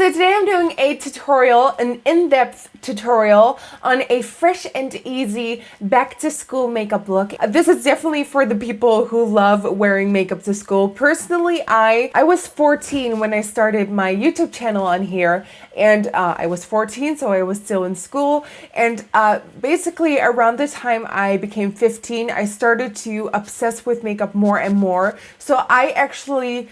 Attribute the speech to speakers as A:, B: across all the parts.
A: So today I'm doing a tutorial, an in-depth tutorial on a fresh and easy back-to-school makeup look. This is definitely for the people who love wearing makeup to school. Personally, I was 14 when I started my YouTube channel on here, and I was 14, so I was still in school. And basically around the time I became 15, I started to obsess with makeup more and more. So I actually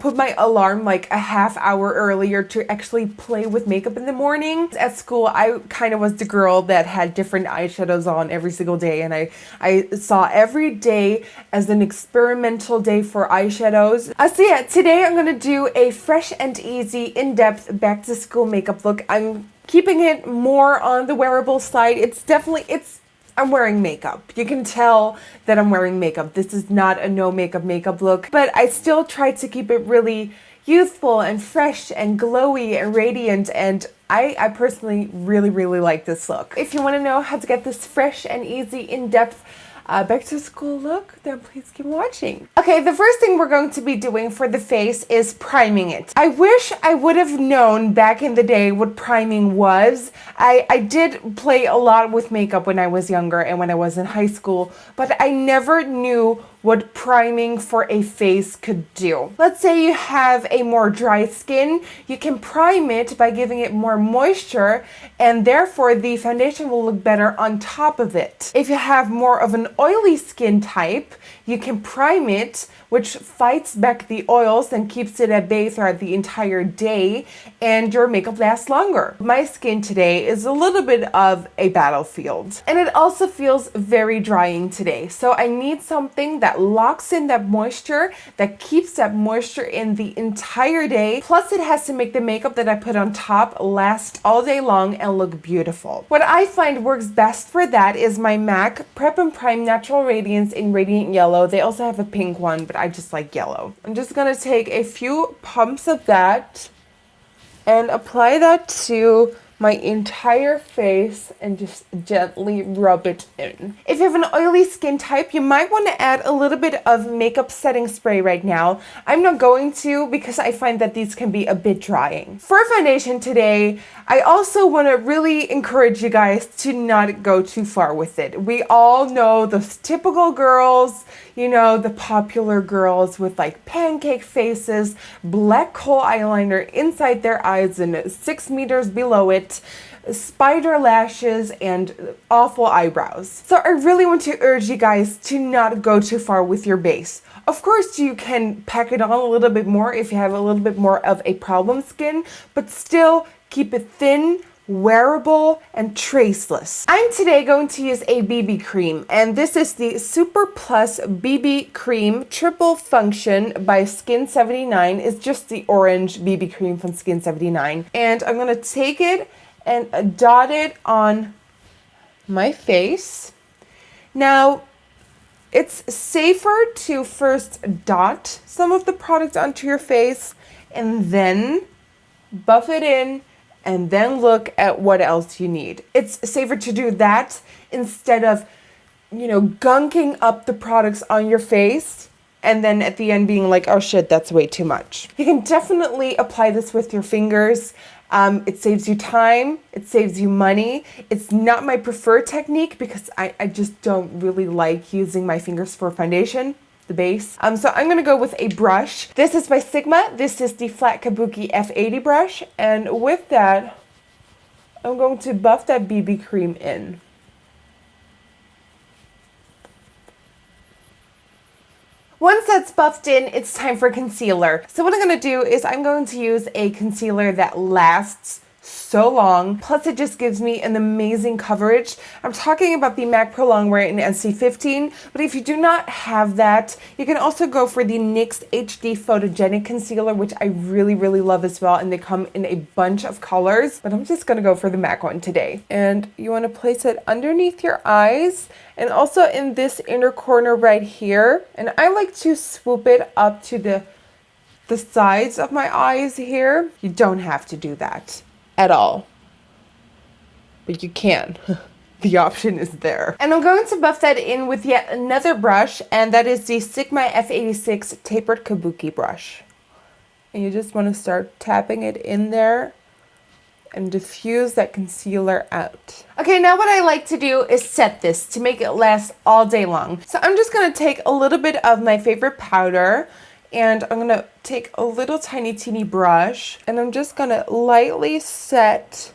A: put my alarm like a half hour earlier to actually play with makeup in the morning. At school, I kind of was the girl that had different eyeshadows on every single day, and I saw every day as an experimental day for eyeshadows. So yeah, today I'm gonna do a fresh and easy, in-depth back-to-school makeup look. I'm keeping it more on the wearable side. I'm wearing makeup. You can tell that I'm wearing makeup. This is not a no makeup look, but I still try to keep it really youthful and fresh and glowy and radiant, and I personally really like this look. If you want to know how to get this fresh and easy, in-depth back to school look, then please keep watching. Okay, the first thing we're going to be doing for the face is priming it. I wish I would have known back in the day what priming was. I did play a lot with makeup when I was younger and when I was in high school, but I never knew what priming for a face could do. Let's say you have a more dry skin, you can prime it by giving it more moisture, and therefore the foundation will look better on top of it. If you have more of an oily skin type, you can prime it, which fights back the oils and keeps it at bay throughout the entire day, and your makeup lasts longer. My skin today is a little bit of a battlefield, and it also feels very drying today. So I need something that locks in that moisture, that keeps that moisture in the entire day. Plus it has to make the makeup that I put on top last all day long and look beautiful. What I find works best for that is my MAC Prep and Prime Natural Radiance in Radiant Yellow. They also have a pink one, but I just like yellow. I'm just gonna take a few pumps of that and apply that to my entire face and just gently rub it in. If you have an oily skin type, you might want to add a little bit of makeup setting spray right now. I'm not going to because I find that these can be a bit drying. For foundation today, I also want to really encourage you guys to not go too far with it. We all know those typical girls, you know, the popular girls with like pancake faces, black kohl eyeliner inside their eyes and 6 meters below it, spider lashes, and awful eyebrows. So I really want to urge you guys to not go too far with your base. Of course, you can pack it on a little bit more if you have a little bit more of a problem skin, but still keep it thin, wearable, and traceless. I'm today going to use a BB cream, and this is the Super Plus BB Cream Triple Function by Skin 79. It's just the orange BB cream from Skin 79. And I'm gonna take it and dot it on my face. Now, it's safer to first dot some of the product onto your face and then buff it in and then look at what else you need. It's safer to do that instead of, you know, gunking up the products on your face and then at the end being like, oh shit, that's way too much. You can definitely apply this with your fingers. It saves you time, it saves you money. It's not my preferred technique because I just don't really like using my fingers for foundation, the base. So I'm gonna go with a brush. This is by Sigma. This is the Flat Kabuki F80 brush. And with that, I'm going to buff that BB cream in. Once that's buffed in, it's time for concealer. So what I'm gonna do is I'm going to use a concealer that lasts so long, plus it just gives me an amazing coverage. I'm talking about the MAC Pro Longwear in NC15, but if you do not have that, you can also go for the NYX HD Photogenic Concealer, which I really love as well, and they come in a bunch of colors, but I'm just gonna go for the MAC one today. And you wanna place it underneath your eyes, and also in this inner corner right here, and I like to swoop it up to the sides of my eyes here. You don't have to do that at all, but you can. The option is there. And I'm going to buff that in with yet another brush, and that is the Sigma F86 Tapered Kabuki brush. And you just want to start tapping it in there and diffuse that concealer out. Okay, now what I like to do is set this to make it last all day long. So I'm just gonna take a little bit of my favorite powder, and I'm gonna take a little tiny teeny brush, and I'm just gonna lightly set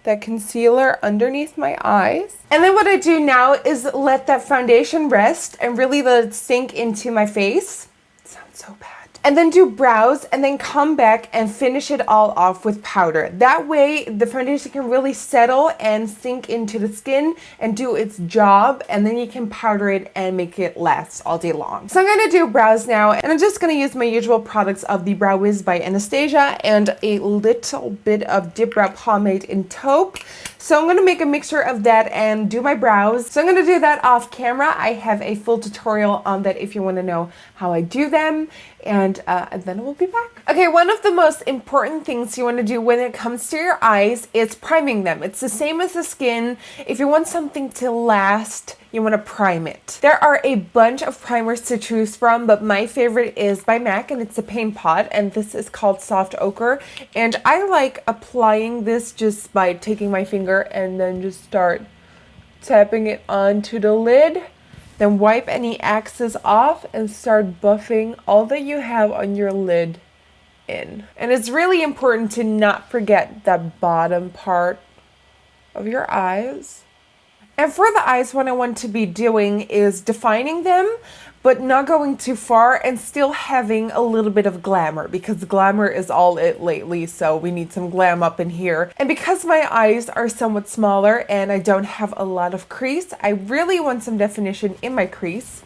A: that concealer underneath my eyes. And then what I do now is let that foundation rest and really let it sink into my face. It sounds so bad. And then do brows, and then come back and finish it all off with powder. That way the foundation can really settle and sink into the skin and do its job, and then you can powder it and make it last all day long. So I'm gonna do brows now, and I'm just gonna use my usual products of the Brow Wiz by Anastasia and a little bit of Dip Brow Pomade in Taupe. So I'm gonna make a mixture of that and do my brows. So I'm gonna do that off camera. I have a full tutorial on that if you wanna know how I do them. And then we'll be back. Okay, one of the most important things you want to do when it comes to your eyes is priming them. It's the same as the skin. If you want something to last, you want to prime it. There are a bunch of primers to choose from, but my favorite is by MAC, and it's a paint pot, and this is called Soft Ochre. And I like applying this just by taking my finger and then just start tapping it onto the lid. Then wipe any excess off and start buffing all that you have on your lid in. And it's really important to not forget that bottom part of your eyes. And for the eyes, what I want to be doing is defining them, but not going too far and still having a little bit of glamour, because glamour is all it lately, so we need some glam up in here. And because my eyes are somewhat smaller and I don't have a lot of crease, I really want some definition in my crease.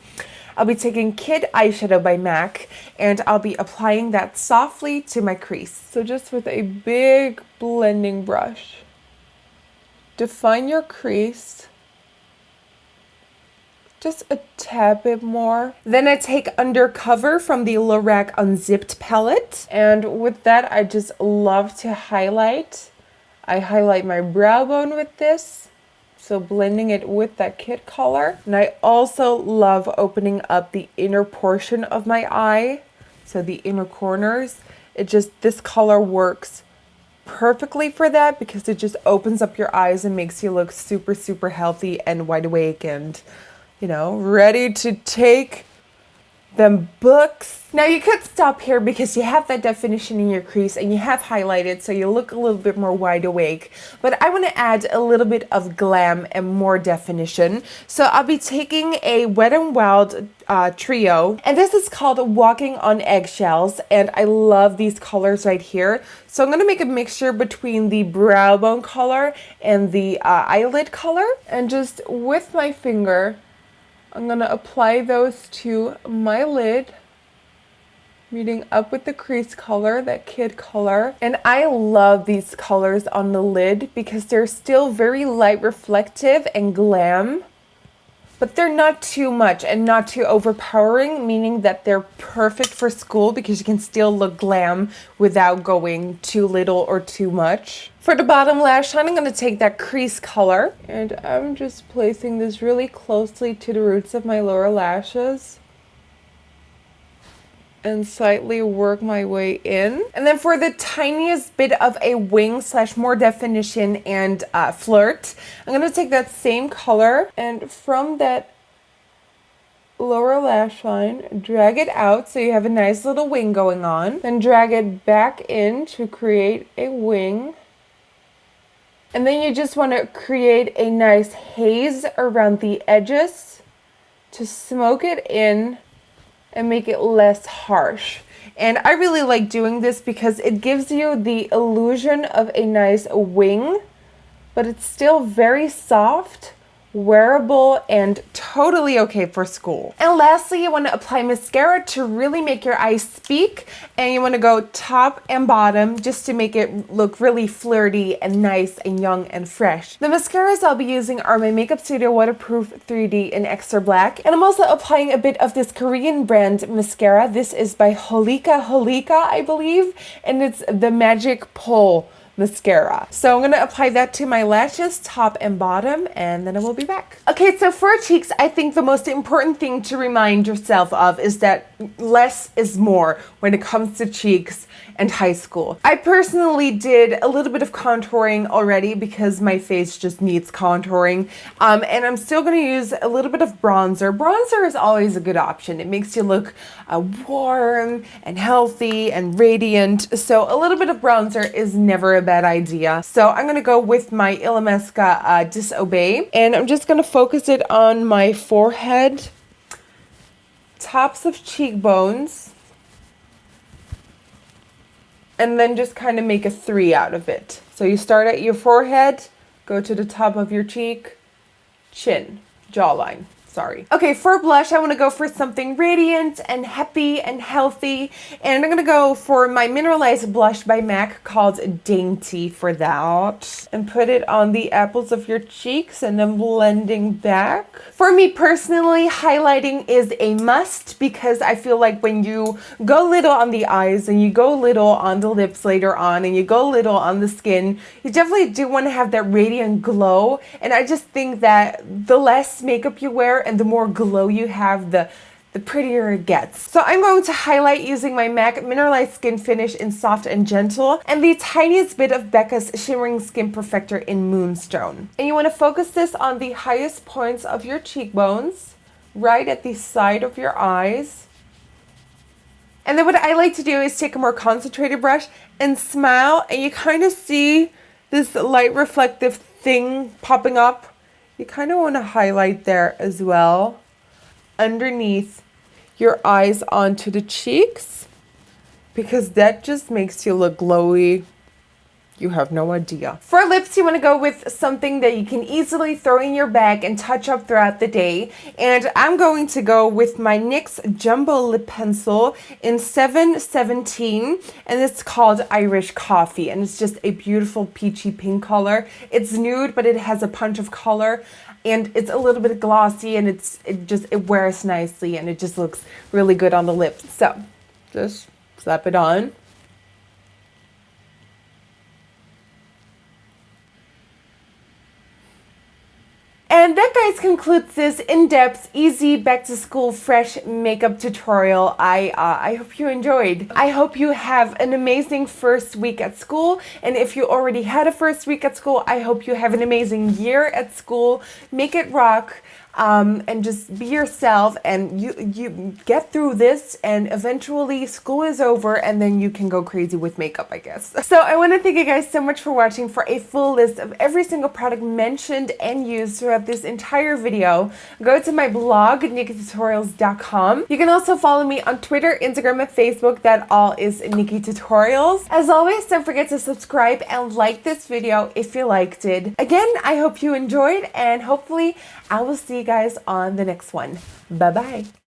A: I'll be taking Kid Eyeshadow by MAC, and I'll be applying that softly to my crease. So just with a big blending brush, define your crease. Just a tad bit more. Then I take Undercover from the Lorac Unzipped palette. And with that, I just love to highlight. I highlight my brow bone with this. So blending it with that kit color. And I also love opening up the inner portion of my eye. So the inner corners. This color works perfectly for that because it just opens up your eyes and makes you look super, super healthy and wide awake and, you know, ready to take them books. Now you could stop here because you have that definition in your crease and you have highlighted, so you look a little bit more wide awake. But I want to add a little bit of glam and more definition. So I'll be taking a Wet n Wild trio, and this is called Walking on Eggshells, and I love these colors right here. So I'm going to make a mixture between the brow bone color and the eyelid color, and just with my finger I'm going to apply those to my lid, meeting up with the crease color, that kid color. And I love these colors on the lid because they're still very light reflective and glam, but they're not too much and not too overpowering, meaning that they're perfect for school because you can still look glam without going too little or too much. For the bottom lash line, I'm going to take that crease color, and I'm just placing this really closely to the roots of my lower lashes and slightly work my way in. And then for the tiniest bit of a wing / more definition and flirt, I'm going to take that same color, and from that lower lash line, drag it out so you have a nice little wing going on. Then drag it back in to create a wing. And then you just want to create a nice haze around the edges to smoke it in and make it less harsh. And I really like doing this because it gives you the illusion of a nice wing, but it's still very soft, wearable, and totally okay for school. And lastly, you want to apply mascara to really make your eyes speak, and you want to go top and bottom just to make it look really flirty and nice and young and fresh. The mascaras I'll be using are my Makeup Studio Waterproof 3D in Extra Black, and I'm also applying a bit of this Korean brand mascara. This is by Holika, I believe, and it's the Magic Pull mascara. So I'm gonna apply that to my lashes, top and bottom, and then I will be back. Okay, so for cheeks, I think the most important thing to remind yourself of is that less is more when it comes to cheeks and high school. I personally did a little bit of contouring already because my face just needs contouring. And I'm still gonna use a little bit of bronzer. Bronzer is always a good option. It makes you look warm and healthy and radiant. So a little bit of bronzer is never a bad idea. So I'm gonna go with my Illamasqua Disobey, and I'm just gonna focus it on my forehead, tops of cheekbones, and then just kind of make a 3 out of it. So you start at your forehead, go to the top of your cheek, chin, jawline. Sorry. Okay, for blush, I want to go for something radiant and happy and healthy. And I'm going to go for my mineralized blush by MAC called Dainty for that. And put it on the apples of your cheeks and then blending back. For me personally, highlighting is a must because I feel like when you go little on the eyes and you go little on the lips later on and you go little on the skin, you definitely do want to have that radiant glow. And I just think that the less makeup you wear and the more glow you have, the prettier it gets. So I'm going to highlight using my MAC Mineralized Skin Finish in Soft and Gentle and the tiniest bit of Becca's Shimmering Skin Perfector in Moonstone. And you want to focus this on the highest points of your cheekbones, right at the side of your eyes. And then what I like to do is take a more concentrated brush and smile, and you kind of see this light reflective thing popping up. You kind of want to highlight there as well, underneath your eyes onto the cheeks, because that just makes you look glowy. You have no idea. For lips, you want to go with something that you can easily throw in your bag and touch up throughout the day. And I'm going to go with my NYX Jumbo Lip Pencil in 717, and it's called Irish Coffee, and it's just a beautiful peachy pink color. It's nude, but it has a punch of color, and it's a little bit glossy, and it wears nicely, and it just looks really good on the lips. So just slap it on. And that, guys, concludes this in-depth, easy, back-to-school, fresh makeup tutorial. I hope you enjoyed. I hope you have an amazing first week at school. And if you already had a first week at school, I hope you have an amazing year at school. Make it rock. And just be yourself, and you get through this, and eventually school is over, and then you can go crazy with makeup, I guess. So I want to thank you guys so much for watching. For a full list of every single product mentioned and used throughout this entire video, go to my blog, Nikkietutorials.com. You can also follow me on Twitter, Instagram, and Facebook. That all is Nikkietutorials. As always, don't forget to subscribe and like this video if you liked it. Again, I hope you enjoyed, and hopefully I will see you guys on the next one. Bye-bye.